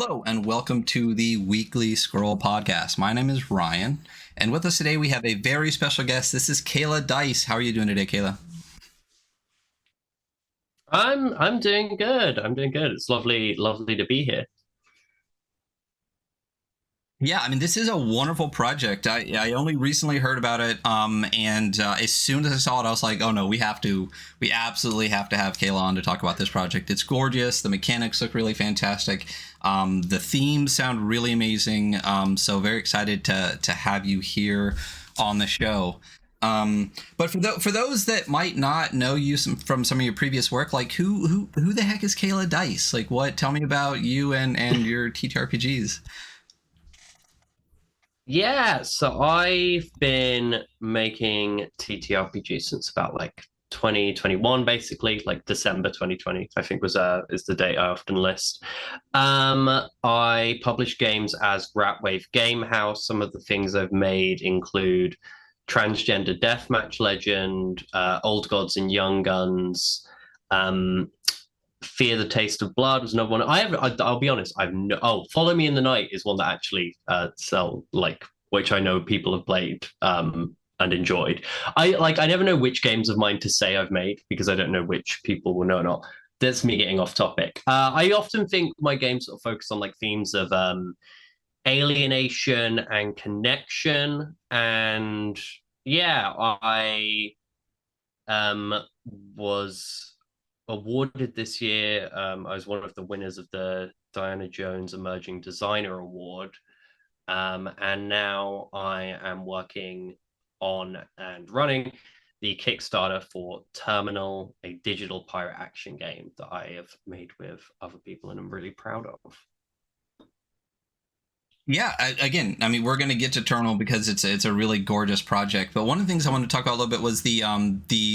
Hello, and welcome to the Weekly Scroll Podcast. My name is Ryan, and with us today we have a very special guest. This is Kayla Dice. How are you doing today, Kayla? I'm doing good. I'm doing good. It's lovely to be here. Yeah, I mean, this is a wonderful project. I only recently heard about it, and as soon as I saw it, I was like, oh no, we absolutely have to have Kayla on to talk about this project. It's gorgeous. The mechanics look really fantastic. The themes sound really amazing. So very excited to have you here on the show. But for those that might not know you from some of your previous work, like who the heck is Kayla Dice? Like, what? Tell me about you and your TTRPGs. Yeah, so I've been making TTRPGs since about like 2021, basically, like December 2020, I think is the date I often list. I publish games as Ratwave Game House. Some of the things I've made include Transgender Deathmatch Legend, Old Gods and Young Guns, um, Fear the Taste of Blood was another one. I'll be honest. I've no. Oh, Follow Me in the Night is one that actually sell like which I know people have played and enjoyed. I never know which games of mine to say I've made because I don't know which people will know or not. That's me getting off topic. I often think my games sort of focus on like themes of alienation and connection, and yeah, I um was awarded this year. I was one of the winners of the Diana Jones Emerging Designer Award. And now I am working on and running the Kickstarter for Terminal, a digital pirate action game that I have made with other people and I'm really proud of. Yeah, again, I mean, we're going to get to Terminal because it's a really gorgeous project. But one of the things I wanted to talk about a little bit was the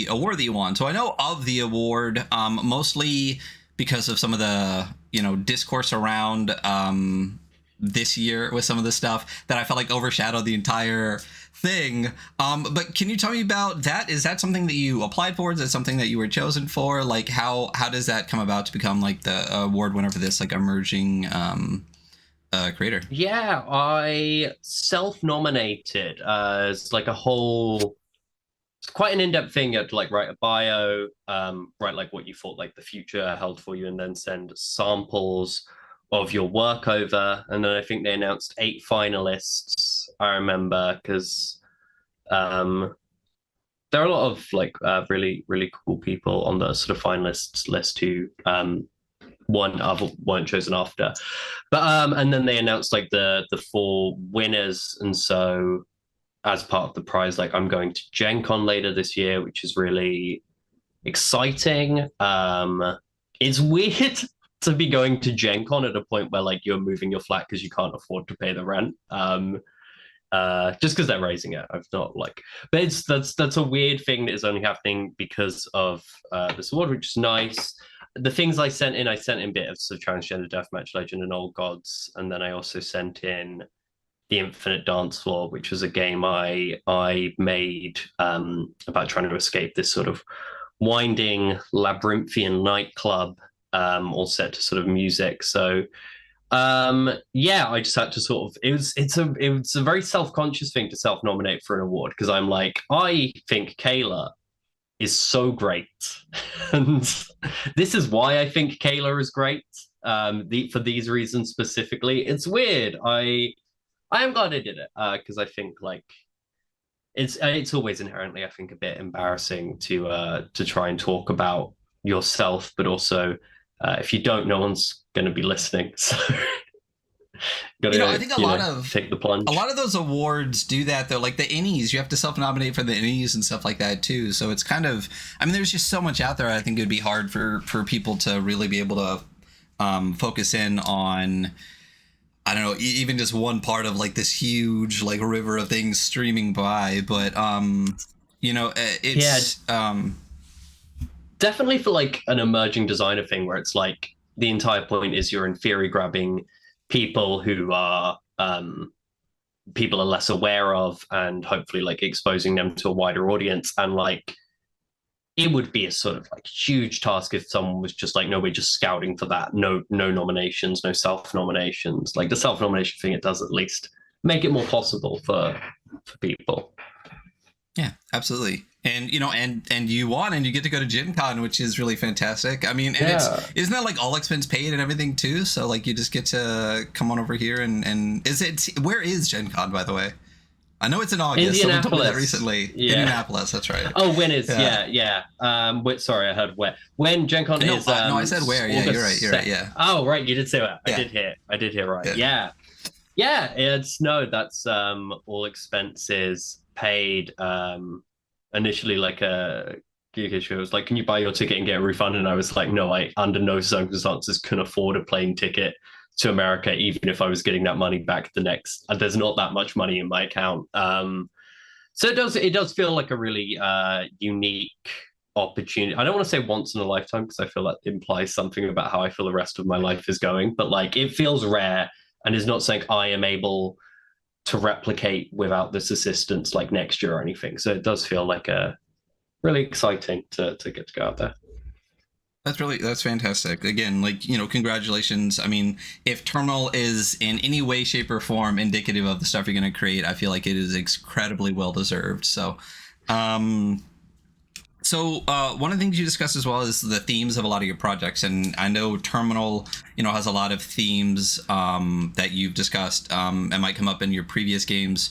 award that you won. So I know of the award mostly because of some of the discourse around this year with some of the stuff that I felt like overshadowed the entire thing. But can you tell me about that? Is that something that you applied for? Is that something that you were chosen for? Like how does that come about to become like the award winner for this like emerging creator? Yeah, I self-nominated as like a whole. It's quite an in-depth thing. You have to like write a bio, write like what you thought like the future held for you, and then send samples of your work over. And then I think they announced 8 finalists. I remember because um, there are a lot of like really cool people on the sort of finalists list who one other weren't chosen after. But and then they announced like the 4 winners, and so as part of the prize, like I'm going to Gen Con later this year, which is really exciting. It's weird to be going to Gen Con at a point where like you're moving your flat because you can't afford to pay the rent. Just because they're raising it. I've not like, but that's a weird thing that is only happening because of this award, which is nice. The things I sent in bits of Transgender Deathmatch Legend and Old Gods, and then I also sent in the Infinite Dance Floor, which was a game I made about trying to escape this sort of winding labyrinthian nightclub, all set to sort of music. So yeah, I just had to sort of it's a very self-conscious thing to self-nominate for an award because I'm like, I think Kayla is so great. And this is why I think Kayla is great. For these reasons specifically. It's weird. I am glad I did it because I think like it's always inherently I think a bit embarrassing to try and talk about yourself, but also if you don't, no one's going to be listening. So I gotta think take the a plunge. lot of those awards do that though. Like the Ennies, you have to self-nominate for the Ennies and stuff like that too. So it's kind of, I mean, there's just so much out there. I think it'd be hard for people to really be able to focus in on, I don't know, even just one part of like this huge like river of things streaming by. But Yeah, it's definitely for like an emerging designer thing where it's like the entire point is you're in theory grabbing people who are people are less aware of and hopefully like exposing them to a wider audience and like it would be a sort of like huge task if someone was just like, no, we're just scouting for that. No, no nominations, no self nominations. Like the self nomination thing, it does at least make it more possible for people. Yeah, absolutely. And and you won, and you get to go to Gen Con, which is really fantastic. I mean, and Yeah. isn't that like all expense paid and everything too? So like you just get to come on over here and is it, where is Gen Con, by the way? I know it's in August. Someone told me that Indianapolis. recently. Yeah. Indianapolis, that's right. Oh, when is Yeah. yeah. Wait, sorry, I heard where. When Gen Con No, is no, I said where. Yeah, you're right. August You're right. 2nd. Yeah. Oh, right, you did say that. Yeah. I did hear right. Yeah. Yeah. Yeah, it's no, that's all expenses paid. Initially like a gig issue. It was like, can you buy your ticket and get a refund? And I was like, no, I under no circumstances can afford a plane ticket to America, even if I was getting that money back the next. There's not that much money in my account. So it does feel like a really unique opportunity. I don't want to say once in a lifetime because I feel that implies something about how I feel the rest of my life is going, but like it feels rare and is not saying I am able to replicate without this assistance like next year or anything. So it does feel like a really exciting to get to go out there. That's fantastic. Again, like, congratulations. I mean, if Terminal is in any way, shape, or form indicative of the stuff you're going to create, I feel like it is incredibly well deserved. So, one of the things you discussed as well is the themes of a lot of your projects, and I know Terminal, has a lot of themes that you've discussed and might come up in your previous games.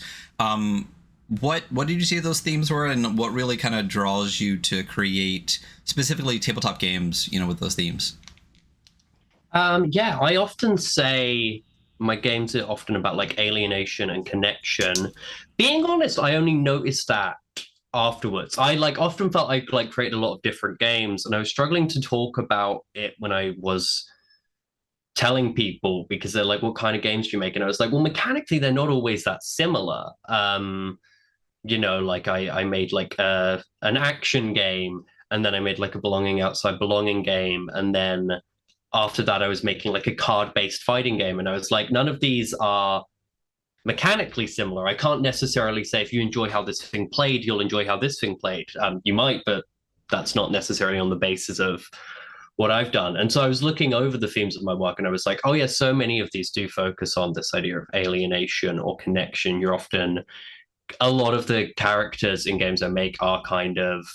What did you say those themes were, and what really kind of draws you to create specifically tabletop games, with those themes? Yeah, I often say my games are often about like alienation and connection. Being honest, I only noticed that afterwards. I like often felt like created a lot of different games, and I was struggling to talk about it when I was telling people because they're like, "What kind of games do you make?" And I was like, "Well, mechanically, they're not always that similar." Like I made like an action game, and then I made like a belonging outside belonging game, and then after that, I was making like a card-based fighting game, and I was like, none of these are mechanically similar. I can't necessarily say if you enjoy how this thing played, you'll enjoy how this thing played. You might, but that's not necessarily on the basis of what I've done. And so I was looking over the themes of my work and I was like, oh, yeah, so many of these do focus on this idea of alienation or connection. You're often, a lot of the characters in games I make are kind of,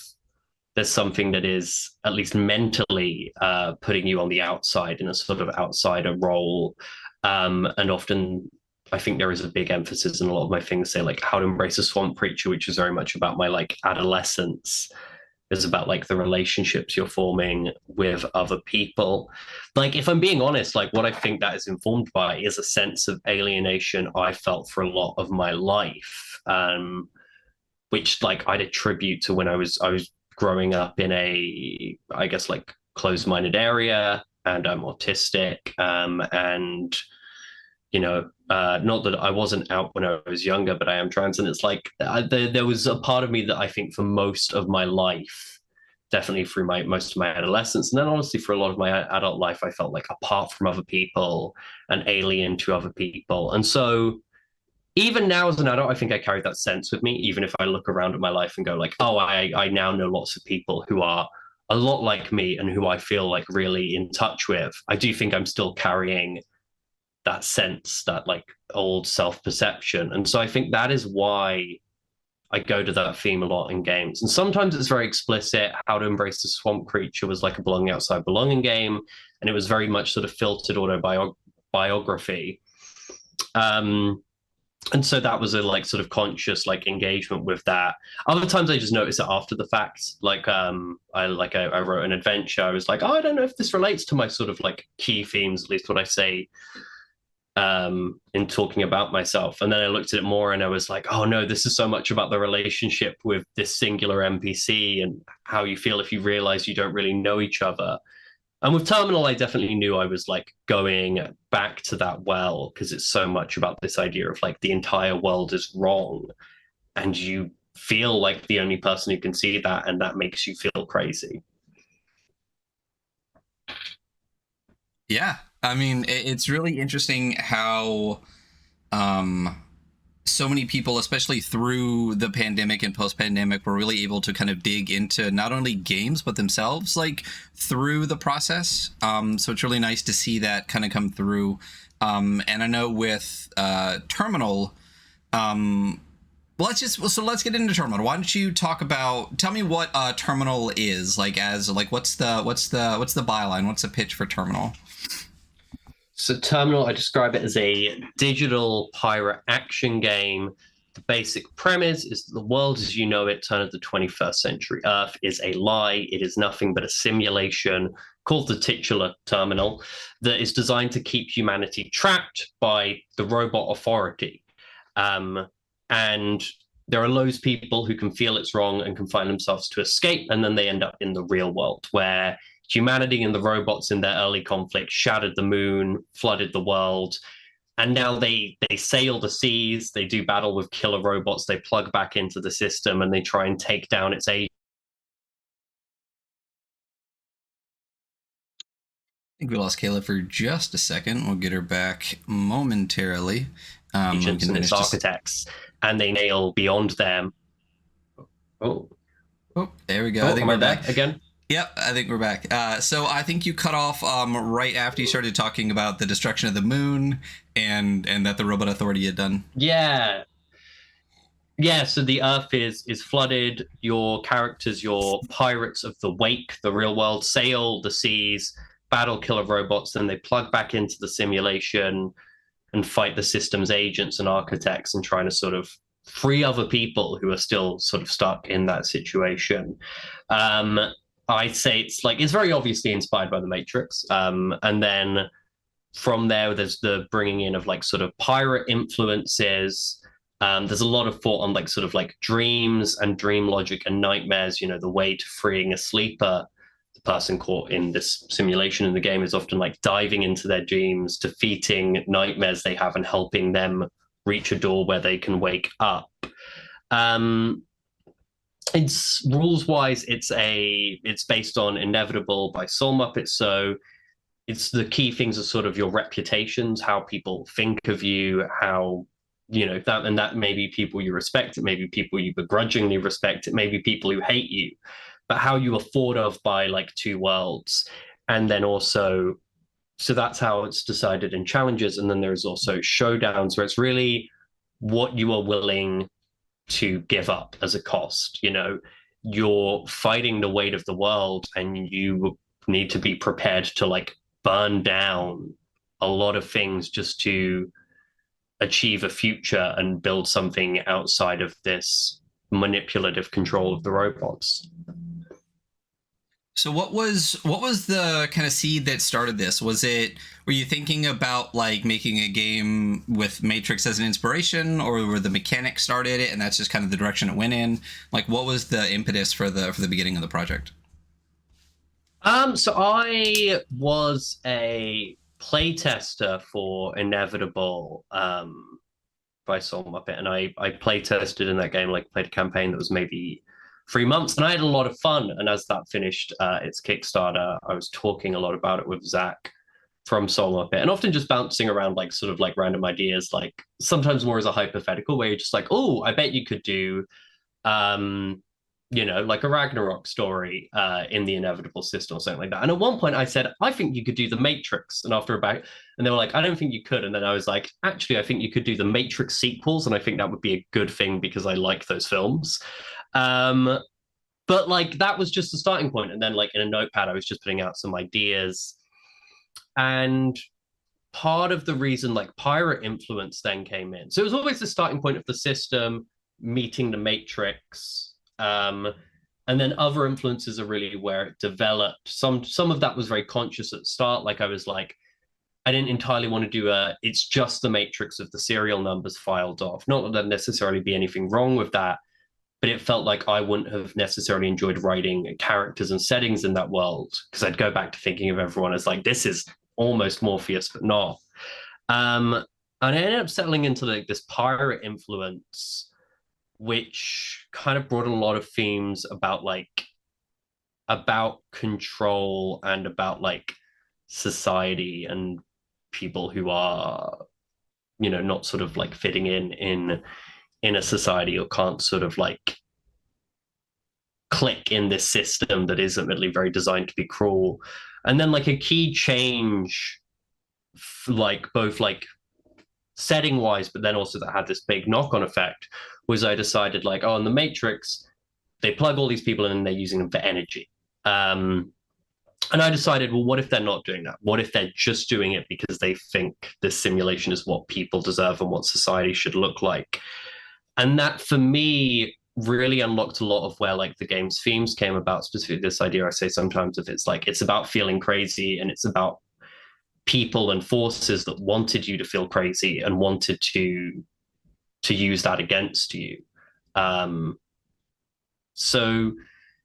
there's something that is at least mentally putting you on the outside in a sort of outsider role. And often I think there is a big emphasis in a lot of my things say like how to embrace a swamp creature, which is very much about my like adolescence, is about like the relationships you're forming with other people. Like if I'm being honest, like what I think that is informed by is a sense of alienation I felt for a lot of my life, which like I'd attribute to when I was growing up in a, I guess, like closed-minded area, and I'm autistic, and not that I wasn't out when I was younger, but I am trans, and it's like there was a part of me that I think for most of my life, definitely through my most of my adolescence, and then honestly for a lot of my adult life, I felt like apart from other people, an alien to other people, and so even now as an adult, I think I carry that sense with me. Even if I look around at my life and go like, oh, I now know lots of people who are a lot like me and who I feel like really in touch with. I do think I'm still carrying that sense, that like old self-perception. And so I think that is why I go to that theme a lot in games. And sometimes it's very explicit. How to Embrace the Swamp Creature was like a belonging outside belonging game. And it was very much sort of filtered autobiography. And so that was a like sort of conscious like engagement with that. Other times I just notice it after the fact. Like I wrote an adventure. I was like, oh, I don't know if this relates to my sort of like key themes, at least what I say in talking about myself. And then I looked at it more and I was like, oh no, this is so much about the relationship with this singular NPC and how you feel if you realize you don't really know each other. And with Terminal, I definitely knew I was like going back to that well because it's so much about this idea of like the entire world is wrong and you feel like the only person who can see that, and that makes you feel crazy. Yeah, I mean, it's really interesting how so many people, especially through the pandemic and post-pandemic, were really able to kind of dig into not only games but themselves, like through the process. So it's really nice to see that kind of come through. And I know with Terminal, let's get into Terminal. Why don't you tell me what Terminal is, like, as like what's the byline, what's the pitch for Terminal? So Terminal, I describe it as a digital pirate action game. The basic premise is the world as you know it, turn of the 21st century. Earth is a lie. It is nothing but a simulation called the titular terminal that is designed to keep humanity trapped by the robot authority. And there are those people who can feel it's wrong and can find themselves to escape, and then they end up in the real world where humanity and the robots in their early conflict shattered the moon, flooded the world, and now they sail the seas, they do battle with killer robots, they plug back into the system, and they try and take down its agents. I think we lost Kayla for just a second. We'll get her back momentarily. Agents and its architects, and they nail beyond them. Oh, there we go. I think we're back again. Yep, I think we're back. So I think you cut off right after you started talking about the destruction of the moon and that the robot authority had done. Yeah. So the Earth is flooded. Your characters, your pirates of the wake, the real world, sail the seas, battle killer robots, then they plug back into the simulation and fight the system's agents and architects and trying to sort of free other people who are still sort of stuck in that situation. I'd say it's very obviously inspired by the Matrix. And then from there, there's the bringing in of like sort of pirate influences. There's a lot of thought on like sort of like dreams and dream logic and nightmares. You know, the way to freeing a sleeper, the person caught in this simulation in the game, is often like diving into their dreams, defeating nightmares they have, and helping them reach a door where they can wake up. It's rules wise, it's based on Inevitable by Soul Muppet, so it's the key things are sort of your reputations, how people think of you, how that may be people you respect, it may be people you begrudgingly respect, it may be people who hate you, but how you are thought of by like two worlds. And then also, so that's how it's decided in challenges. And then there's also showdowns where it's really what you are willing to give up as a cost. You're fighting the weight of the world, and you need to be prepared to like burn down a lot of things just to achieve a future and build something outside of this manipulative control of the robots. So what was the kind of seed that started this? Were you thinking about like making a game with Matrix as an inspiration, or were the mechanics started it and that's just kind of the direction it went in? Like, what was the impetus for the beginning of the project? So I was a playtester for Inevitable by Soul Muppet, and I playtested in that game, like played a campaign that was maybe 3 months, and I had a lot of fun. And as that finished its Kickstarter, I was talking a lot about it with Zach from Soul Muppet, and often just bouncing around like sort of like random ideas, like sometimes more as a hypothetical, where you're just like, oh, I bet you could do like a Ragnarok story in the Inevitable system or something like that. And at one point I said, I think you could do the Matrix. And and they were like, I don't think you could. And then I was like, actually, I think you could do the Matrix sequels. And I think that would be a good thing because I like those films. But like, that was just the starting point. And then like in a notepad, I was just putting out some ideas. And part of the reason like pirate influence then came in. So it was always the starting point of the system, meeting the Matrix, and then other influences are really where it developed. Some of that was very conscious at the start. Like I was like, I didn't entirely want to do it's just the Matrix of the serial numbers filed off. Not that there'd necessarily be anything wrong with that, but it felt like I wouldn't have necessarily enjoyed writing characters and settings in that world, because I'd go back to thinking of everyone as like, this is almost Morpheus, but not. And I ended up settling into like this pirate influence, which kind of brought a lot of themes about control and about like society and people who are not sort of like fitting in a society, or can't sort of like click in this system that is ultimately very designed to be cruel. And then like a key change, like both like setting wise, but then also that had this big knock on effect, was I decided like, oh, in the Matrix, they plug all these people in and they're using them for energy. And I decided, well, what if they're not doing that? What if they're just doing it because they think this simulation is what people deserve and what society should look like? And that for me really unlocked a lot of where like the game's themes came about, specifically this idea I say sometimes if it's like it's about feeling crazy, and it's about people and forces that wanted you to feel crazy and wanted to use that against you. So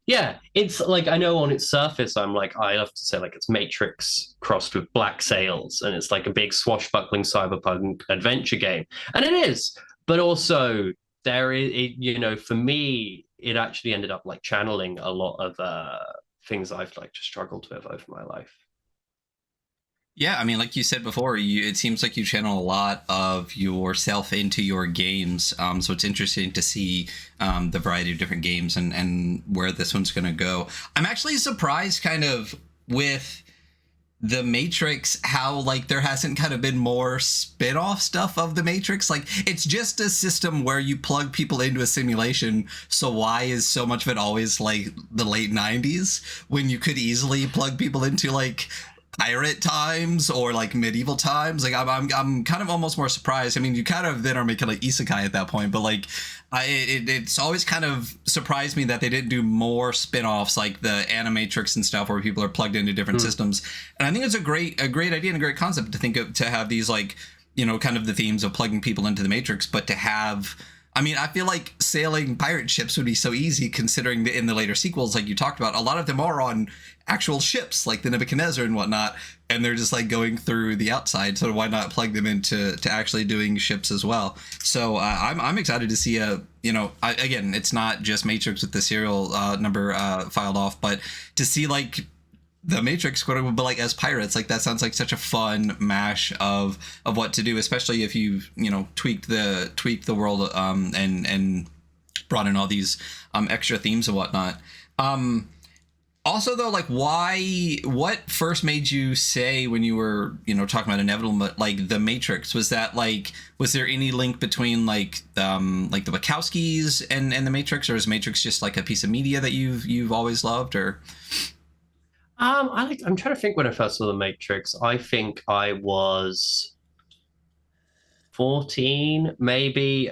yeah, it's like, I know on its surface I'm like, I love to say like it's Matrix crossed with Black Sails, and it's like a big swashbuckling cyberpunk adventure game, and it is. But also there is, for me, it actually ended up like channeling a lot of things I've like just struggled with over my life. Yeah, I mean, like you said before, it seems like you channel a lot of yourself into your games. So it's interesting to see the variety of different games and where this one's going to go. I'm actually surprised kind of with the Matrix, how like there hasn't kind of been more spin-off stuff of the Matrix. Like it's just a system where you plug people into a simulation. So why is so much of it always like the late 90s when you could easily plug people into like pirate times or like medieval times? Like I'm kind of almost more surprised. I mean, you kind of then are making like isekai at that point, but like it's always kind of surprised me that they didn't do more spin-offs like the Animatrix and stuff where people are plugged into different systems. And I think it's a great idea and a great concept to think of, to have these like, kind of the themes of plugging people into the Matrix, but to have, I mean, I feel like sailing pirate ships would be so easy, considering that in the later sequels, like you talked about, a lot of them are on actual ships, like the Nebuchadnezzar and whatnot, and they're just like going through the outside. So why not plug them into actually doing ships as well? So I'm excited to see again, it's not just Matrix with the serial number filed off, but to see like the Matrix, quote unquote, but like as pirates, like that sounds like such a fun mash of what to do, especially if you've tweaked the world and brought in all these extra themes and whatnot. Also though, like what first made you say when you were talking about inevitable, but like the Matrix, was there any link between like the Wachowskis and the Matrix, or is Matrix just like a piece of media that you've always loved? Or I'm trying to think when I first saw The Matrix. I think I was 14, maybe.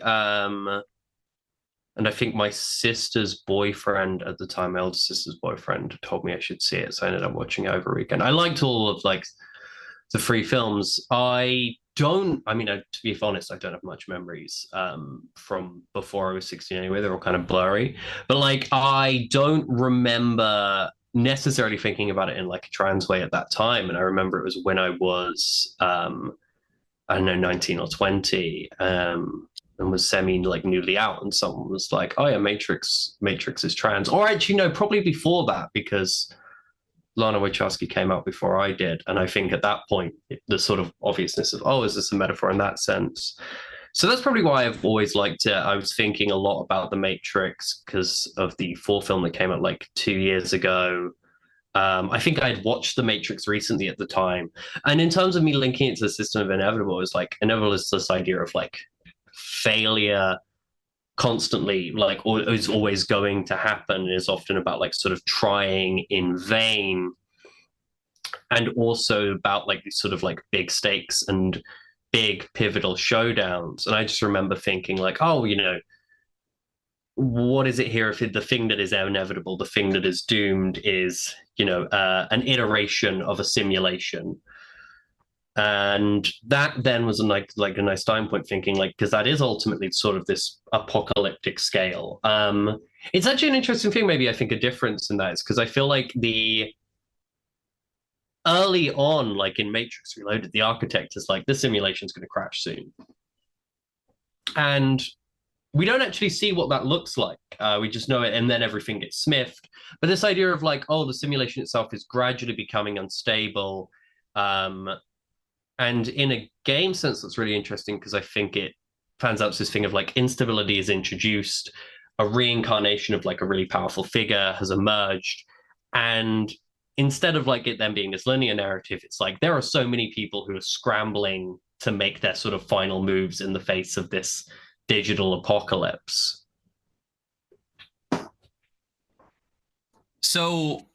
And I think my sister's boyfriend at the time, my older sister's boyfriend, told me I should see it. So I ended up watching it over a weekend. I liked all of like the three films. To be honest, I don't have much memories from before I was 16 anyway. They're all kind of blurry. But like, I don't remember necessarily thinking about it in like a trans way at that time. And I remember it was when I was, I don't know, 19 or 20. And was semi like newly out, and someone was like, "Oh yeah, Matrix is trans." Or actually, no, probably before that, because Lana Wachowski came out before I did, and I think at that point the sort of obviousness of, oh, is this a metaphor in that sense? So that's probably why I've always liked it. I was thinking a lot about the Matrix because of the fourth film that came out like 2 years ago. I think I had watched The Matrix recently at the time, and in terms of me linking it to the system of inevitable, it's like inevitable is this idea of like failure constantly, like is always going to happen, is often about like sort of trying in vain, and also about like these sort of like big stakes and big pivotal showdowns. And I just remember thinking like, oh, what is it here if the thing that is inevitable, the thing that is doomed is an iteration of a simulation? And that then was like a nice time point, thinking like, because that is ultimately sort of this apocalyptic scale. It's actually an interesting thing. Maybe I think a difference in that is because I feel like the early on, like in Matrix Reloaded, the architect is like, the simulation's going to crash soon, and we don't actually see what that looks like. We just know it, and then everything gets smithed. But this idea of like, oh, the simulation itself is gradually becoming unstable. And in a game sense, that's really interesting because I think it fans out this thing of like instability is introduced, a reincarnation of like a really powerful figure has emerged. And instead of like it then being this linear narrative, it's like there are so many people who are scrambling to make their sort of final moves in the face of this digital apocalypse. So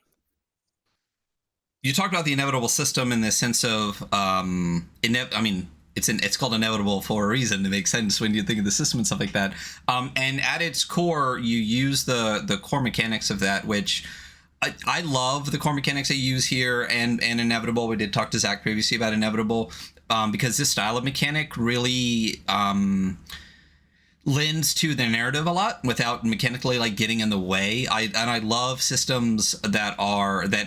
you talked about the inevitable system in the sense of, I mean, it's called inevitable for a reason. It makes sense when you think of the system and stuff like that. And at its core, you use the core mechanics of that, which I love the core mechanics they use here and inevitable. We did talk to Zach previously about inevitable, because this style of mechanic really lends to the narrative a lot without mechanically like getting in the way. I love systems that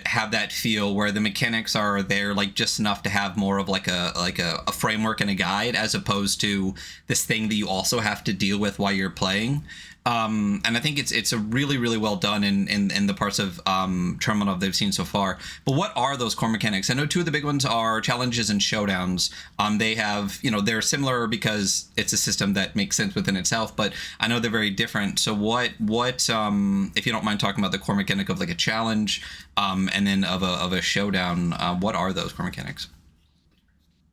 have that feel where the mechanics are there like just enough to have more of like a framework and a guide, as opposed to this thing that you also have to deal with while you're playing. And I think it's a really, really well done in the parts of Terminal they've seen so far. But what are those core mechanics? I know two of the big ones are challenges and showdowns. They have, they're similar because it's a system that makes sense within itself, but I know they're very different. So what if you don't mind talking about the core mechanic of like a challenge, and then of a showdown, what are those core mechanics?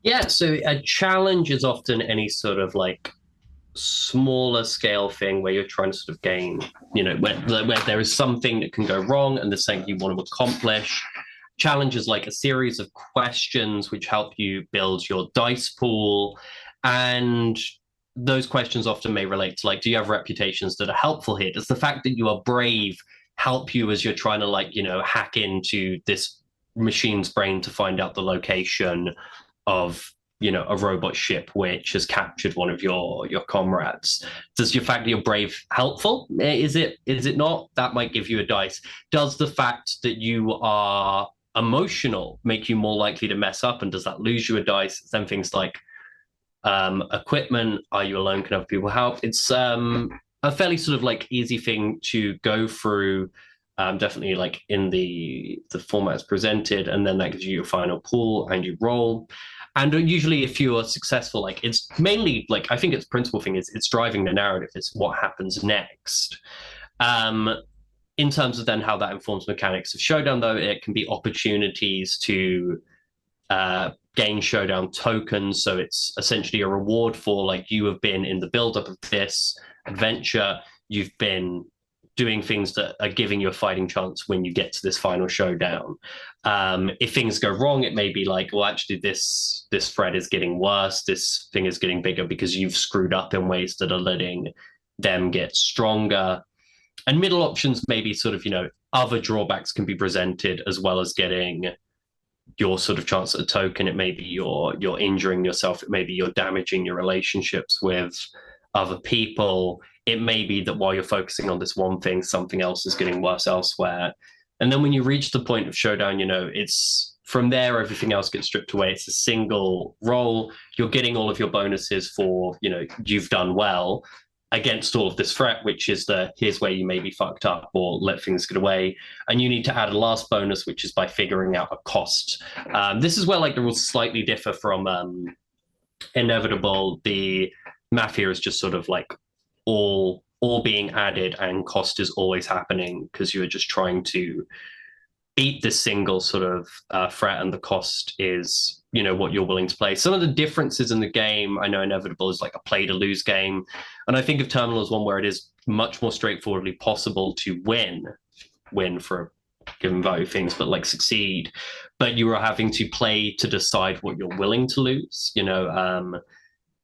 Yeah, so a challenge is often any sort of like smaller scale thing where you're trying to sort of gain, where there is something that can go wrong and there's something you want to accomplish. Challenge is like a series of questions which help you build your dice pool. And those questions often may relate to like, do you have reputations that are helpful here? Does the fact that you are brave help you as you're trying to like, hack into this machine's brain to find out the location of a robot ship which has captured one of your comrades? Does your fact that you're brave helpful? Is it not? That might give you a dice. Does the fact that you are emotional make you more likely to mess up, and does that lose you a dice? Then things like equipment, are you alone, can other people help? It's a fairly sort of like easy thing to go through, definitely like in the format as presented, and then that gives you your final pool and you roll. And usually if you are successful, like it's mainly like, I think its principal thing is it's driving the narrative. It's what happens next. In terms of then how that informs mechanics of Showdown, though, it can be opportunities to gain Showdown tokens. So it's essentially a reward for like, you have been in the build-up of this adventure, you've been doing things that are giving you a fighting chance when you get to this final showdown. If things go wrong, it may be like, well, actually, this threat is getting worse. This thing is getting bigger because you've screwed up in ways that are letting them get stronger. And middle options may be sort of, other drawbacks can be presented as well as getting your sort of chance at a token. It may be you're injuring yourself. It may be you're damaging your relationships with other people. It may be that while you're focusing on this one thing, something else is getting worse elsewhere. And then when you reach the point of Showdown, it's from there, everything else gets stripped away. It's a single roll. You're getting all of your bonuses for, you've done well against all of this threat, which is here's where you may be fucked up or let things get away. And you need to add a last bonus, which is by figuring out a cost. This is where like the rules slightly differ from Inevitable. The math here is just sort of like all being added, and cost is always happening because you're just trying to beat this single sort of threat, and the cost is what you're willing to play. Some of the differences in the game, I know Inevitable is like a play to lose game, and I think of Terminal as one where it is much more straightforwardly possible to win for given value things, but like succeed, but you are having to play to decide what you're willing to lose.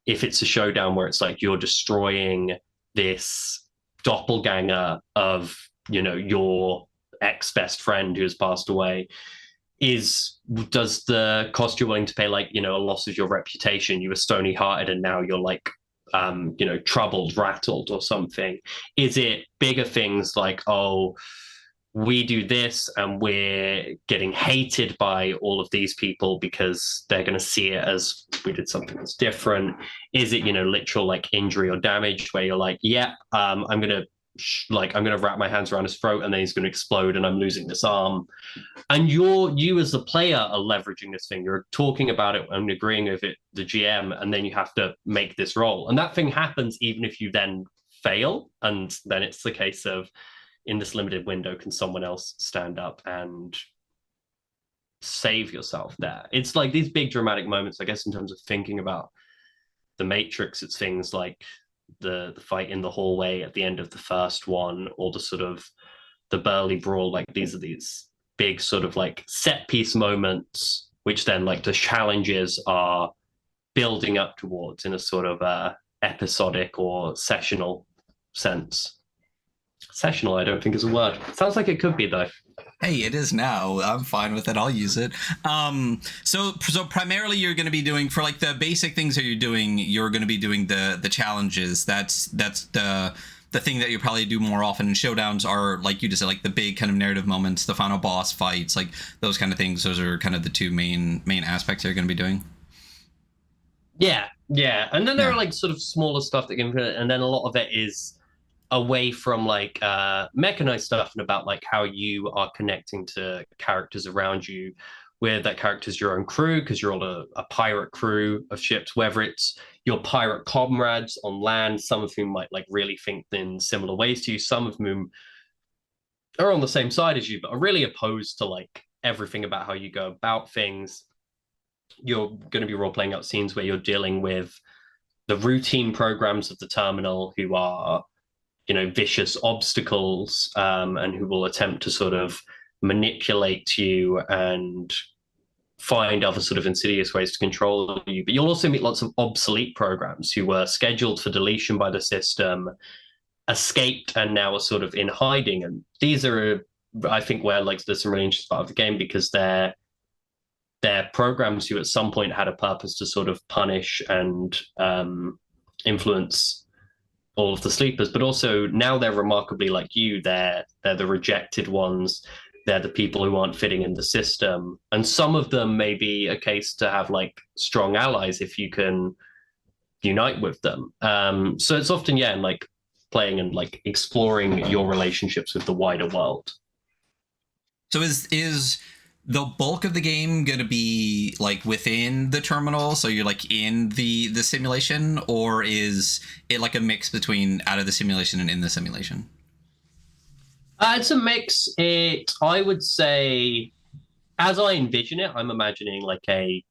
If it's a showdown where it's like you're destroying this doppelganger of your ex-best friend who has passed away, does the cost you're willing to pay, like a loss of your reputation, you were stony hearted and now you're like troubled, rattled or something? Is it bigger things like, oh, we do this and we're getting hated by all of these people because they're going to see it as we did something that's different? Is it, literal like injury or damage where you're like, yeah, I'm going to like I'm going to wrap my hands around his throat and then he's going to explode and I'm losing this arm. And you as the player are leveraging this thing. You're talking about it and agreeing with it, the GM, and then you have to make this roll. And that thing happens even if you then fail. And then it's the case of, in this limited window, can someone else stand up and save yourself there? It's like these big dramatic moments, I guess, in terms of thinking about the Matrix. It's things like the fight in the hallway at the end of the first one, or the sort of the Burly brawl. Like these are these big sort of like set piece moments, which then like the challenges are building up towards in a sort of episodic or sessional sense. Sessional, I don't think is a word. Sounds like it could be though. Hey, it is now. I'm fine with it. I'll use it. So primarily you're going to be doing, for like the basic things that you're doing, you're going to be doing the challenges. That's the thing that you probably do more often. And showdowns are, like you just said, like the big kind of narrative moments, the final boss fights, like those kind of things. Those are kind of the two main aspects you're going to be doing. Yeah, and then there are like sort of smaller stuff that can, and then a lot of it is away from like mechanized stuff and about like how you are connecting to characters around you, where that character's your own crew because you're all a pirate crew of ships, whether it's your pirate comrades on land, some of whom might like really think in similar ways to you, some of whom are on the same side as you but are really opposed to like everything about how you go about things. You're going to be role-playing out scenes where you're dealing with the routine programs of the terminal, who are, you know, vicious obstacles, and who will attempt to sort of manipulate you and find other sort of insidious ways to control you. But you'll also meet lots of obsolete programs who were scheduled for deletion by the system, escaped, and now are sort of in hiding. And these are, I think, where like there's some really interesting part of the game, because they're programs who at some point had a purpose to sort of punish and influence all of the sleepers, but also now they're remarkably like you. They're the rejected ones. They're the people who aren't fitting in the system. And some of them may be a case to have like strong allies if you can unite with them. So it's often, yeah, and like playing and like exploring your relationships with the wider world. So is the bulk of the game going to be like within the terminal, so you're like in the simulation, or is it like a mix between out of the simulation and in the simulation? It's a mix. I would say, as I envision it, I'm imagining like a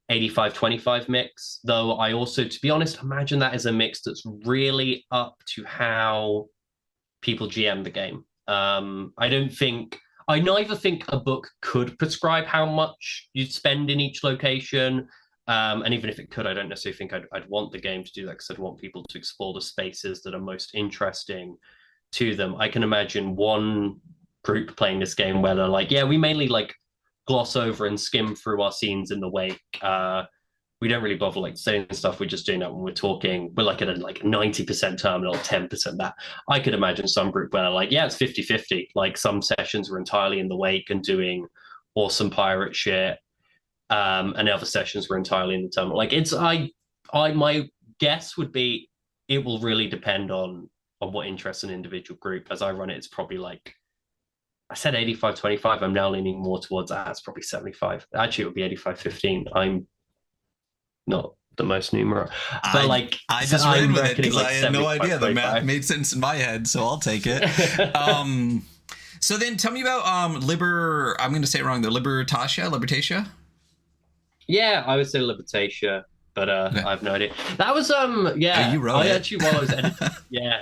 85-25 mix, though I also, to be honest, imagine that as a mix that's really up to how people GM the game. I neither think a book could prescribe how much you'd spend in each location. And even if it could, I don't necessarily think I'd want the game to do that, because I'd want people to explore the spaces that are most interesting to them. I can imagine one group playing this game where they're like, yeah, we mainly like gloss over and skim through our scenes in the wake. We don't really bother like saying stuff. We're just doing that when we're talking. We're like at a like 90% terminal, 10% that. I could imagine some group where like, yeah, it's 50-50. Like some sessions were entirely in the wake and doing awesome pirate shit. And other sessions were entirely in the terminal. Like my guess would be it will really depend on what interests an individual group. As I run it, it's probably like, I said 85-25. I'm now leaning more towards that. It's probably 75. Actually, it would be 85-15. I'm not the most numerous, but like I just ran with it because like I had no idea. The math made sense in my head, so I'll take it. So then tell me about I'm going to say it wrong, the Libertatia. Yeah, I would say Libertatia, but okay. I have no idea. That was yeah. Oh, you wrote it. Actually, while I was editing, yeah.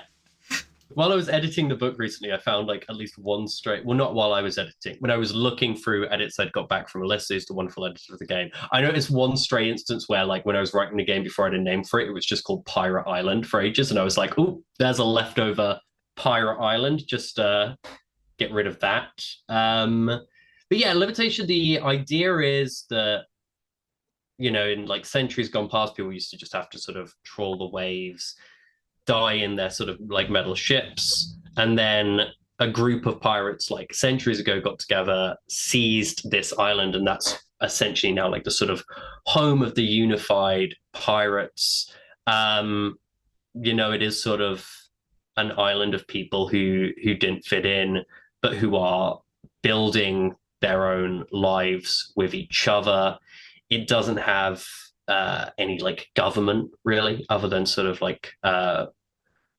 While I was editing the book recently, I found like at least one straight. Well, not while I was editing. When I was looking through edits I'd got back from Alyssa, who's the wonderful editor of the game, I noticed one stray instance where, like, when I was writing the game before I had a name for it, it was just called Pirate Island for ages, and I was like, "Oh, there's a leftover Pirate Island. Just get rid of that." But yeah, Libertation. The idea is that, you know, in like centuries gone past, people used to just have to sort of troll the waves, die in their sort of like metal ships, and then a group of pirates like centuries ago got together, seized this island, and that's essentially now like the sort of home of the unified pirates. You know, it is sort of an island of people who didn't fit in, but who are building their own lives with each other. It doesn't have any like government really, other than sort of like a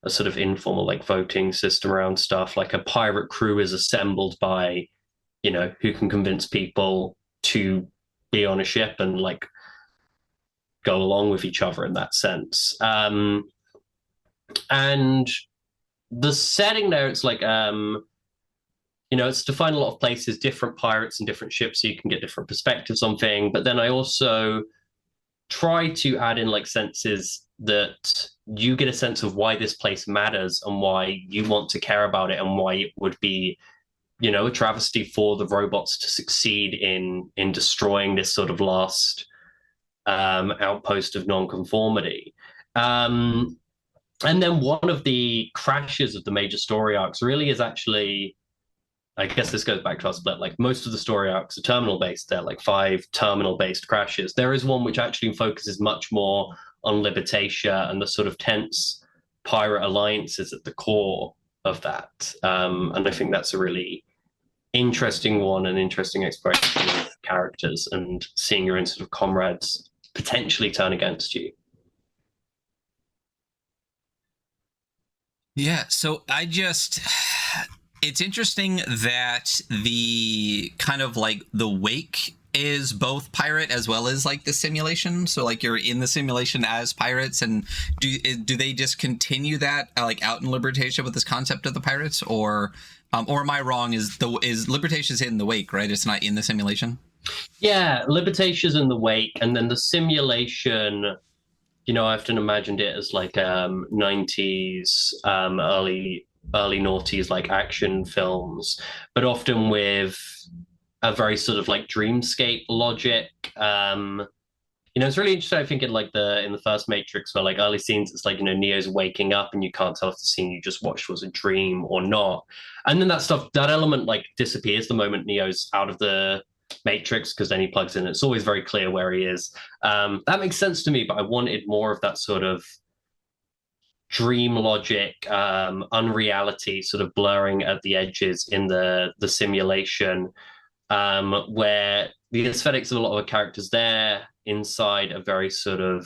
sort of informal like voting system around stuff. Like a pirate crew is assembled by, who can convince people to be on a ship and like go along with each other in that sense. And the setting there, it's like it's defined a lot of places, different pirates and different ships, so you can get different perspectives on things. But then I also try to add in like senses that you get a sense of why this place matters and why you want to care about it and why it would be, a travesty for the robots to succeed in destroying this sort of last outpost of nonconformity. And then one of the crashes of the major story arcs really is actually, I guess this goes back to our split, like most of the story arcs are terminal based. They're like 5 terminal based crashes. There is one which actually focuses much more on Libertatia and the sort of tense pirate alliances at the core of that. And I think that's a really interesting one, an interesting exploration of characters and seeing your own sort of comrades potentially turn against you. Yeah, so it's interesting that the kind of like the wake is both pirate as well as like the simulation. So like you're in the simulation as pirates, and do they just continue that like out in Libertatia with this concept of the pirates, or am I wrong? Is Libertatia's in the wake, right? It's not in the simulation. Yeah, Libertatia's in the wake, and then the simulation. I often imagined it as like 90s, early noughties like action films, but often with a very sort of like dreamscape logic. It's really interesting. I think in the first Matrix, where like early scenes, it's like Neo's waking up and you can't tell if the scene you just watched was a dream or not. And then that element like disappears the moment Neo's out of the Matrix, because then he plugs in. It's always very clear where he is. That makes sense to me, but I wanted more of that sort of dream logic, unreality, sort of blurring at the edges in the simulation, where the aesthetics of a lot of the characters there inside are very sort of,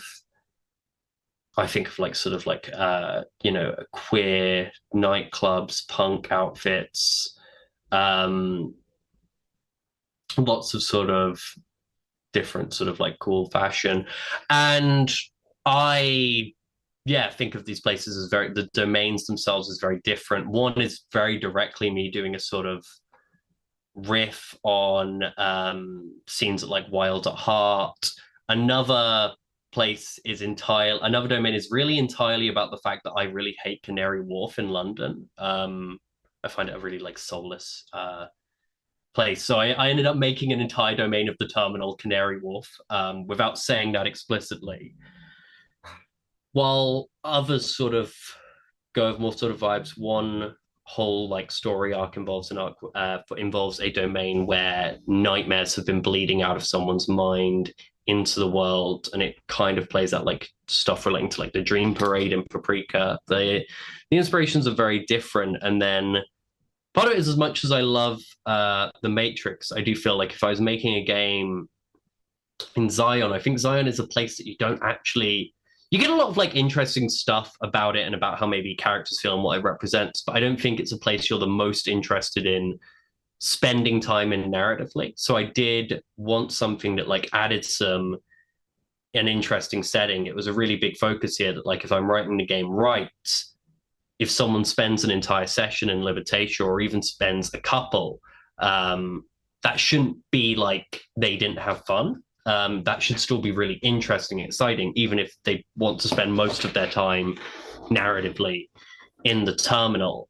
I think of like sort of like queer nightclubs, punk outfits, lots of sort of different sort of like cool fashion. And I think of these places as the domains themselves as very different. One is very directly me doing a sort of riff on scenes at like Wild at Heart. Another domain is really entirely about the fact that I really hate Canary Wharf in London. I find it a really like soulless place. So I ended up making an entire domain of the terminal Canary Wharf, without saying that explicitly. While others sort of go with more sort of vibes, one whole like story arc involves a domain where nightmares have been bleeding out of someone's mind into the world, and it kind of plays out like stuff relating to like the Dream Parade in Paprika. The inspirations are very different, and then part of it is, as much as I love the Matrix, I do feel like if I was making a game in Zion, I think Zion is a place that you get a lot of like interesting stuff about it and about how maybe characters feel and what it represents, but I don't think it's a place you're the most interested in spending time in narratively. So I did want something that like added an interesting setting. It was a really big focus here that like if I'm writing the game right, if someone spends an entire session in Libertatia or even spends a couple, that shouldn't be like they didn't have fun. That should still be really interesting and exciting, even if they want to spend most of their time narratively in the terminal.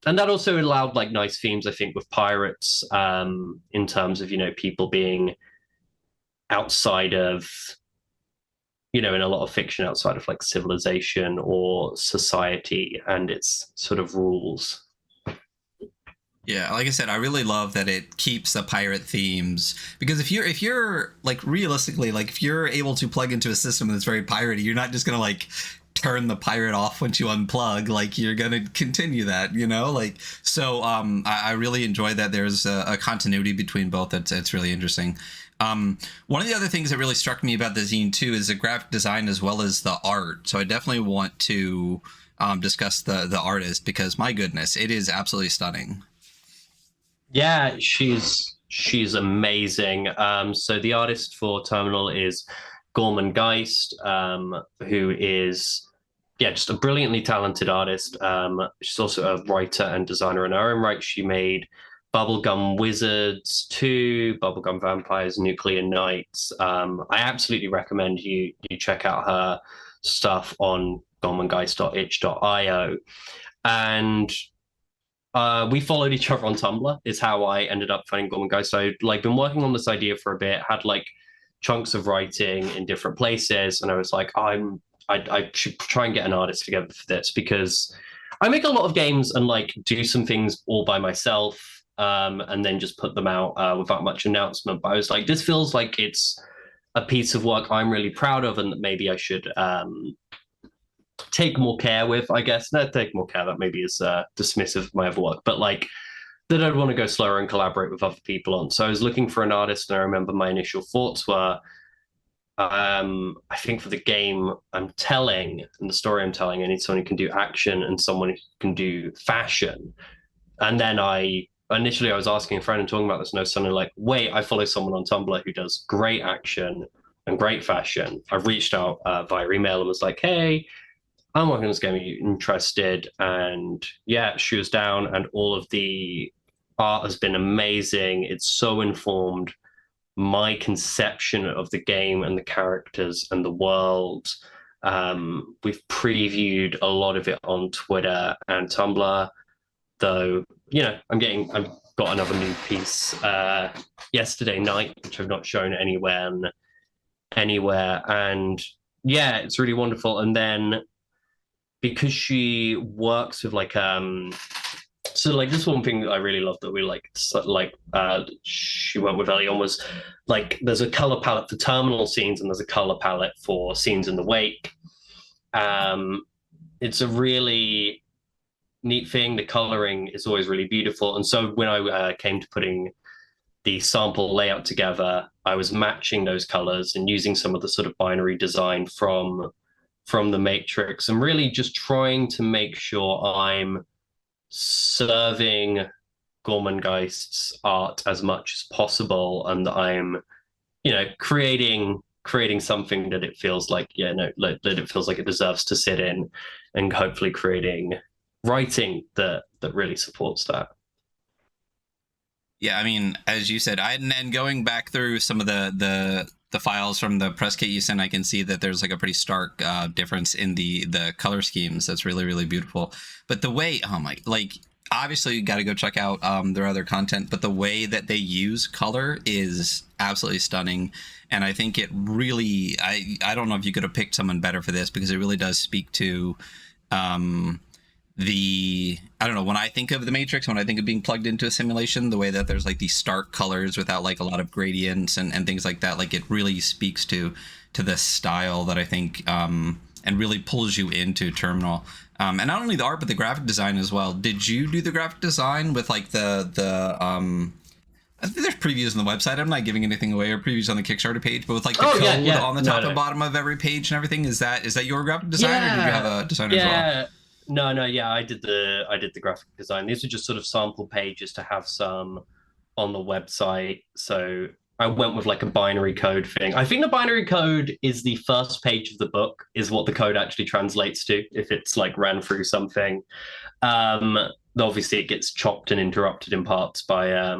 And that also allowed like nice themes, I think, with pirates, in terms of, people being outside of, in a lot of fiction, outside of like civilization or society and its sort of rules. Yeah, like I said, I really love that it keeps the pirate themes, because if you're like realistically, like if you're able to plug into a system that's very piratey, you're not just gonna like turn the pirate off once you unplug. Like you're gonna continue that, like. So I really enjoy that there's a continuity between both. It's really interesting. One of the other things that really struck me about the zine too is the graphic design as well as the art. So I definitely want to discuss the artist, because my goodness, it is absolutely stunning. Yeah, she's amazing. So the artist for Terminal is Gorman Geist, who is just a brilliantly talented artist. She's also a writer and designer in her own right. She made Bubblegum Wizards 2, Bubblegum Vampires, Nuclear Knights. I absolutely recommend you check out her stuff on gormangeist.itch.io. And we followed each other on Tumblr, is how I ended up finding Gorman Geist. So like been working on this idea for a bit, had like chunks of writing in different places, and I was like, I should try and get an artist together for this, because I make a lot of games and like do some things all by myself, and then just put them out without much announcement. But I was like, this feels like it's a piece of work I'm really proud of, and that maybe I should take more care with, I guess. Not take more care, that maybe is dismissive of my other work, but like that I'd want to go slower and collaborate with other people on. So I was looking for an artist, and I remember my initial thoughts were, I think for the game I'm telling and the story I'm telling, I need someone who can do action and someone who can do fashion. And then I was asking a friend and talking about this, and I was suddenly like, wait, I follow someone on Tumblr who does great action and great fashion. I reached out via email and was like, hey, I'm working on this game, are you interested? And yeah, she was down, and all of the art has been amazing. It's so informed my conception of the game and the characters and the world. We've previewed a lot of it on Twitter and Tumblr, though, I've got another new piece yesterday night, which I've not shown anywhere. And yeah, it's really wonderful. And then because she works with like so like this one thing that I really love that we she went with early on was like there's a color palette for terminal scenes and there's a color palette for scenes in the wake. It's a really neat thing. The coloring is always really beautiful, and so when I came to putting the sample layout together, I was matching those colors and using some of the sort of binary design from the Matrix, and really just trying to make sure I'm serving Gormangeist's art as much as possible, and that I'm, creating something that it feels like, that it feels like it deserves to sit in, and hopefully creating writing that really supports that. Yeah, I mean, as you said, and going back through some of the files from the press kit you sent, I can see that there's like a pretty stark difference in the color schemes. That's really, really beautiful. But the way, obviously you got to go check out their other content, but the way that they use color is absolutely stunning. And I think it really, I don't know if you could have picked someone better for this, because it really does speak to I don't know, when I think of the Matrix, when I think of being plugged into a simulation, the way that there's like these stark colors without like a lot of gradients and things like that, like it really speaks to this style that I think and really pulls you into Terminal. And not only the art, but the graphic design as well. Did you do the graphic design with like I think there's previews on the website. I'm not giving anything away, or previews on the Kickstarter page, but with like the code on the top and bottom of every page and everything. Is that your graphic design, or did you have a designer as well? No, I did the graphic design. These are just sort of sample pages to have some on the website. So I went with like a binary code thing. I think the binary code is the first page of the book, is what the code actually translates to if it's like ran through something. Obviously it gets chopped and interrupted in parts by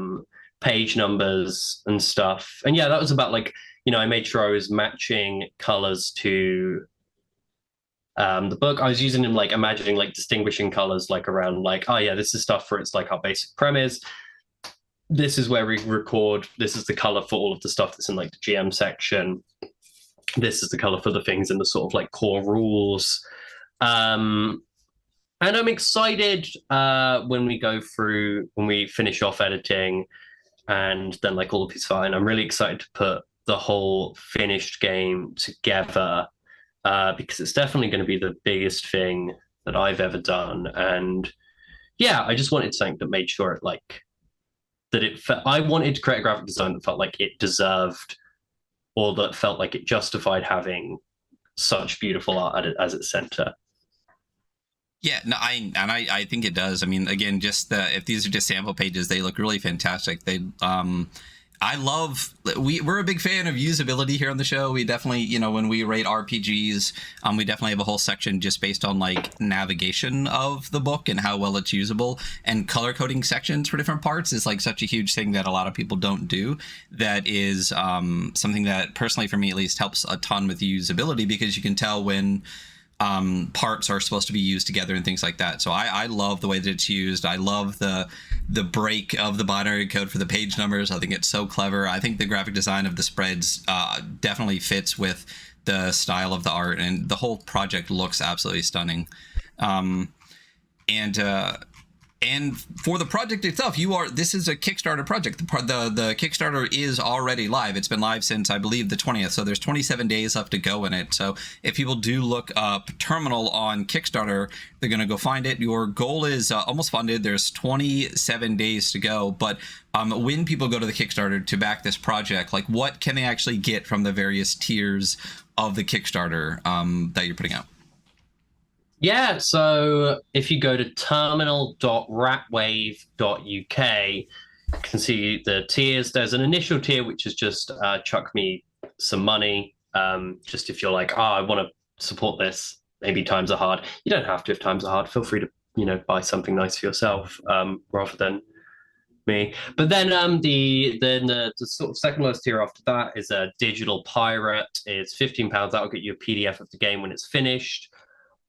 page numbers and stuff. And yeah, that was about like, I made sure I was matching colors to the book. I was using them, like imagining like distinguishing colors, like around like, oh yeah, this is stuff for it's like our basic premise. This is where we record. This is the color for all of the stuff that's in like the GM section. This is the color for the things in the sort of like core rules. And I'm excited when we finish off editing and then like all of it's fine. I'm really excited to put the whole finished game together because it's definitely going to be the biggest thing that I've ever done. And yeah, I just wanted something that made sure it like that it I wanted to create a graphic design that felt like it deserved, or that felt like it justified having such beautiful art as its center. Yeah, no, I think it does. I mean, again, just if these are just sample pages, they look really fantastic. They I love we're a big fan of usability here on the show. We definitely, when we rate RPGs, we definitely have a whole section just based on like navigation of the book and how well it's usable, and color coding sections for different parts is like such a huge thing that a lot of people don't do. That is something that personally for me at least helps a ton with usability, because you can tell when parts are supposed to be used together and things like that. So I love the way that it's used. I love the break of the binary code for the page numbers. I think it's so clever. I think the graphic design of the spreads definitely fits with the style of the art, and the whole project looks absolutely stunning. And for the project itself, this is a Kickstarter project. The Kickstarter is already live. It's been live since, I believe, the 20th. So there's 27 days left to go in it. So if people do look up Terminal on Kickstarter, they're going to go find it. Your goal is almost funded. There's 27 days to go. But when people go to the Kickstarter to back this project, like what can they actually get from the various tiers of the Kickstarter that you're putting out? Yeah, so if you go to terminal.ratwave.uk, you can see the tiers. There's an initial tier, which is just chuck me some money. Just if you're like, I want to support this, maybe times are hard. You don't have to if times are hard. Feel free to, buy something nice for yourself rather than me. But then the sort of second lowest tier after that is a digital pirate. It's £15. That'll get you a PDF of the game when it's finished.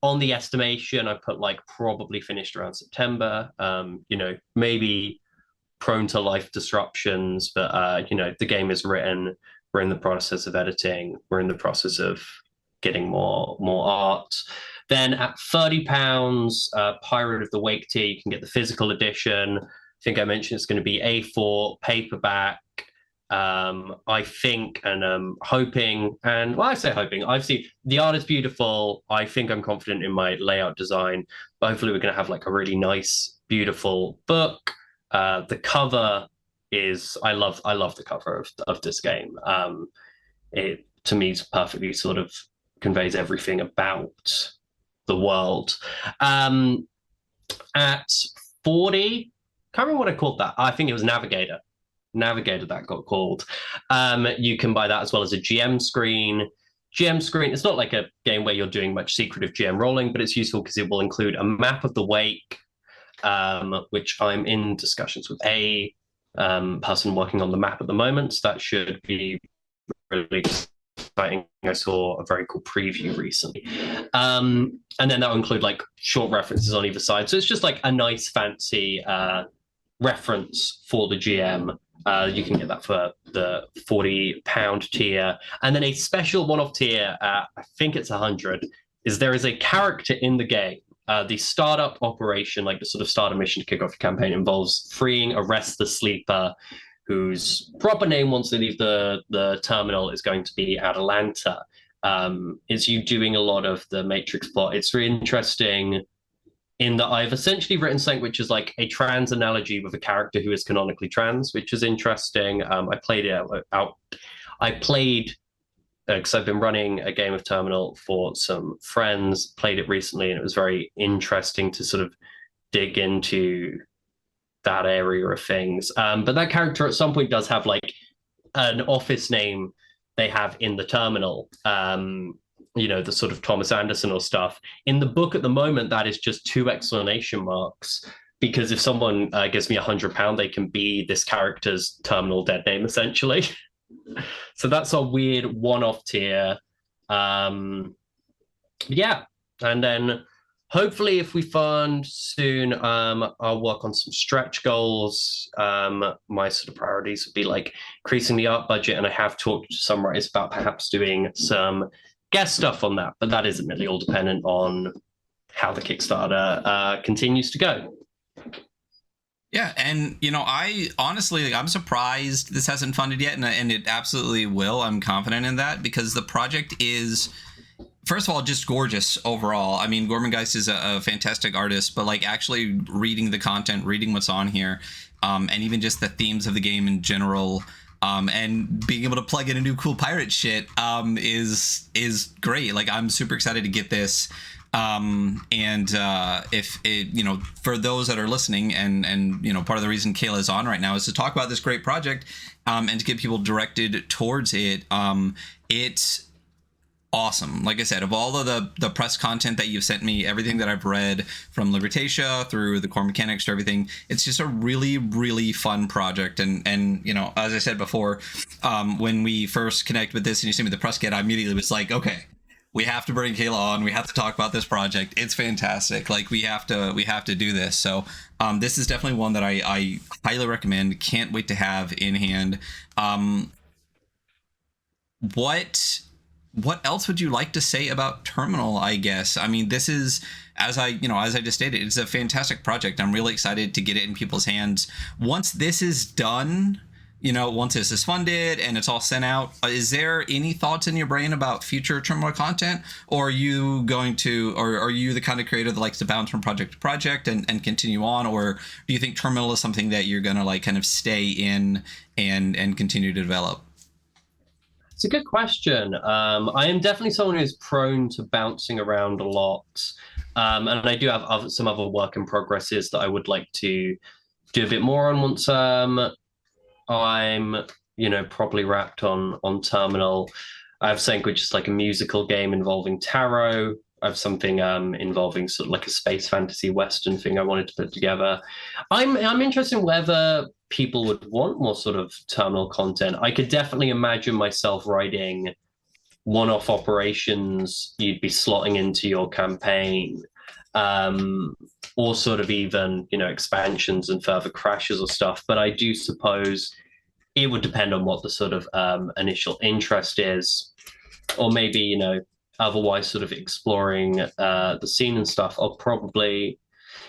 On the estimation, I put like probably finished around September. Maybe prone to life disruptions, but the game is written. We're in the process of editing. We're in the process of getting more art. Then at £30, Pirate of the Wake tier, you can get the physical edition. I think I mentioned it's going to be A4 paperback. I think, and hoping, and well, I say hoping, I've seen the art is beautiful. I think I'm confident in my layout design, but hopefully we're going to have like a really nice, beautiful book. The cover is, I love the cover of this game. It to me is perfectly sort of conveys everything about the world. At 40, can't remember what I called that. I think it was Navigator that got called. You can buy that as well as a GM screen. GM screen, it's not like a game where you're doing much secretive GM rolling, but it's useful because it will include a map of the wake, which I'm in discussions with a person working on the map at the moment. So that should be really exciting. I saw a very cool preview recently. And then that will include like short references on either side. So it's just like a nice fancy reference for the GM. You can get that for the £40 tier. And then a special one-off tier, I think it's 100, is there is a character in the game. The startup operation, like the sort of starter mission to kick off your campaign, involves freeing a restless sleeper whose proper name once they leave the terminal is going to be Atalanta. It's you doing a lot of the Matrix plot. It's really interesting in that I've essentially written something which is like a trans analogy with a character who is canonically trans, which is interesting. I played it out. I played, because I've been running a game of Terminal for some friends, played it recently, and it was very interesting to sort of dig into that area of things. But that character at some point does have like an office name they have in the Terminal. The sort of Thomas Anderson or stuff. In the book at the moment, that is just 2 exclamation marks, because if someone gives me £100, they can be this character's terminal dead name, essentially. So that's a weird one-off tier. Yeah. And then hopefully if we fund soon, I'll work on some stretch goals. My sort of priorities would be like increasing the art budget, and I have talked to some writers about perhaps doing some guest stuff on that, but that is admittedly all dependent on how the Kickstarter continues to go. Yeah, and I honestly, I'm surprised this hasn't funded yet, and it absolutely will. I'm confident in that, because the project is first of all, just gorgeous overall. I mean, Gormengeist is a fantastic artist, but like actually reading the content, reading what's on here, and even just the themes of the game in general, and being able to plug in a new cool pirate shit, is great. Like I'm super excited to get this. And if it, for those that are listening, and part of the reason Kayla is on right now is to talk about this great project, and to get people directed towards it. It's awesome. Like I said, of all of the press content that you've sent me, everything that I've read from Libertatia through the core mechanics to everything, it's just a really, really fun project. And as I said before, when we first connect with this and you sent me the press kit, I immediately was like, okay, we have to bring Kayla on. We have to talk about this project. It's fantastic. Like we have to do this. So this is definitely one that I highly recommend. Can't wait to have in hand. What else would you like to say about Terminal, I guess? I mean, this is, as I just stated, it's a fantastic project. I'm really excited to get it in people's hands. Once this is done, once this is funded and it's all sent out, is there any thoughts in your brain about future Terminal content? Or are you are you the kind of creator that likes to bounce from project to project and continue on? Or do you think Terminal is something that you're going to like kind of stay in and continue to develop? It's a good question. I am definitely someone who's prone to bouncing around a lot. And I do have some other work in progresses that I would like to do a bit more on once I'm, properly wrapped on Terminal. I have something which is like a musical game involving tarot. I have something involving sort of like a space fantasy Western thing I wanted to put together. I'm interested in whether people would want more sort of Terminal content. I could definitely imagine myself writing one-off operations you'd be slotting into your campaign, or sort of even, expansions and further crashes or stuff. But I do suppose it would depend on what the sort of initial interest is, or maybe, otherwise sort of exploring the scene and stuff. I'll probably,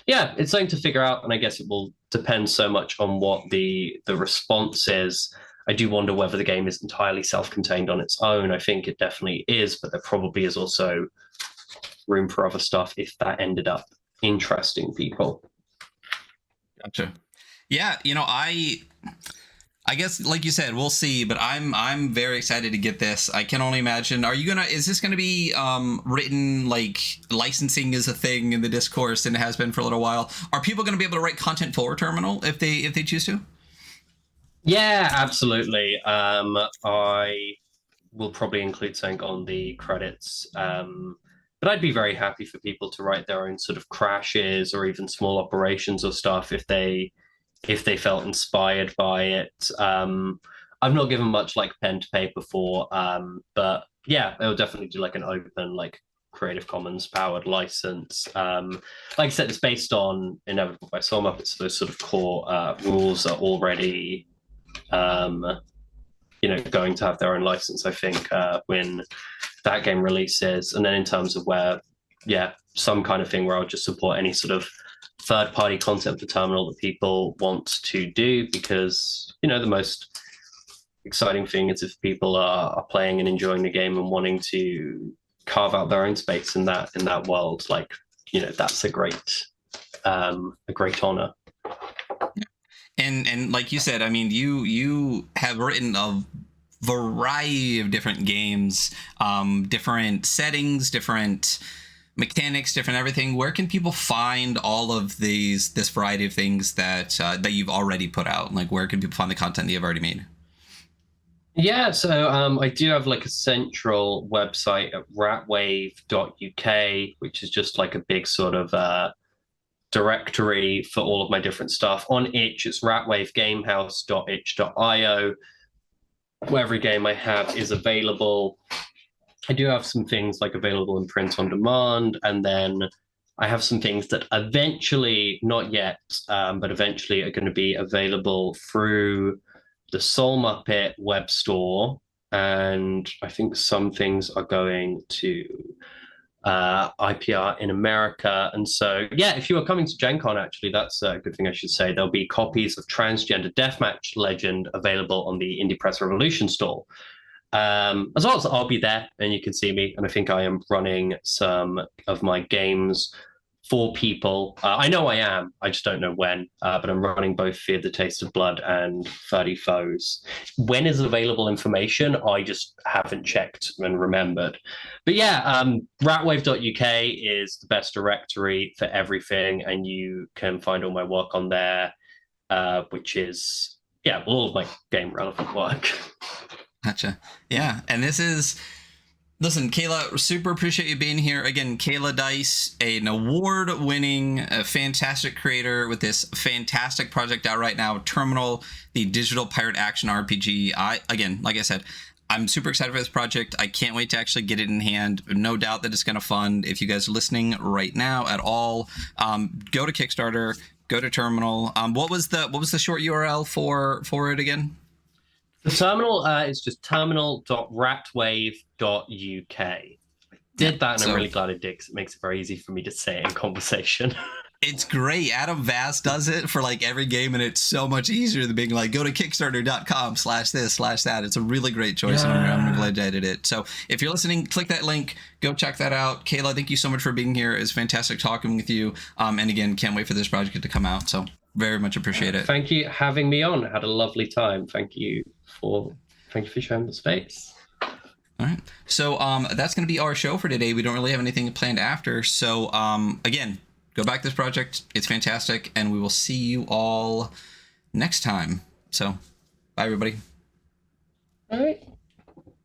yeah, it's something to figure out, and I guess it will depend so much on what the response is. I do wonder whether the game is entirely self-contained on its own. I think it definitely is, but there probably is also room for other stuff if that ended up interesting people. Gotcha. Yeah, I guess, like you said, we'll see, but I'm very excited to get this. I can only imagine. Is this gonna be written, like licensing is a thing in the discourse and it has been for a little while? Are people gonna be able to write content for Terminal if they choose to? Yeah, absolutely. I will probably include something on the credits. But I'd be very happy for people to write their own sort of crashes or even small operations or stuff if they felt inspired by it. I've not given much like pen to paper for, but yeah, it'll definitely do like an open, like Creative Commons powered license. Like I said, it's based on Inevitable by Soul Muppets. Those sort of core rules are already, going to have their own license, I think, when that game releases. And then in terms of where, yeah, some kind of thing where I'll just support any sort of third-party content for Terminal that people want to do, because the most exciting thing is if people are playing and enjoying the game and wanting to carve out their own space in that world. Like, that's a great honor. And like you said, I mean, you have written a variety of different games, different settings, different mechanics, different everything. Where can people find all of this variety of things that you've already put out? Like, where can people find the content that you've already made? Yeah, so I do have like a central website at ratwave.uk, which is just like a big sort of directory for all of my different stuff. On itch, it's ratwavegamehouse.itch.io, where every game I have is available. I do have some things like available in print on demand, and then I have some things that eventually, not yet, but eventually are going to be available through the Soul Muppet web store. And I think some things are going to IPR in America. And so, yeah, if you are coming to Gen Con, actually, that's a good thing I should say. There'll be copies of Transgender Deathmatch Legend available on the Indie Press Revolution store. As well as I'll be there and you can see me. And I think I am running some of my games for people. I know I am. I just don't know when. But I'm running both Fear the Taste of Blood and 30 Foes. When is available information? I just haven't checked and remembered. But yeah, ratwave.uk is the best directory for everything. And you can find all my work on there, which is, yeah, all of my game relevant work. Gotcha. Yeah. And this is, listen, Kayla, super appreciate you being here. Again, Kayla Dice, an award-winning, fantastic creator with this fantastic project out right now, Terminal, the digital pirate action RPG. Again, like I said, I'm super excited for this project. I can't wait to actually get it in hand. No doubt that it's going to fund. If you guys are listening right now at all, go to Kickstarter, go to Terminal. What was the short URL for it again? The terminal is just terminal.ratwave.uk. I did that, and I'm really glad it did, because it makes it very easy for me to say it in conversation. It's great. Adam Vass does it for like every game, and it's so much easier than being like, go to kickstarter.com/this/that. It's a really great choice, and I'm glad I did it. So if you're listening, click that link, go check that out. Kayla, thank you so much for being here. It's fantastic talking with you. And again, can't wait for this project to come out. So very much appreciate it. Thank you for having me on. I had a lovely time. Thank you for sharing the space. All right. So that's going to be our show for today. We don't really have anything planned after. So again, go back to this project. It's fantastic. And we will see you all next time. So bye, everybody. All right.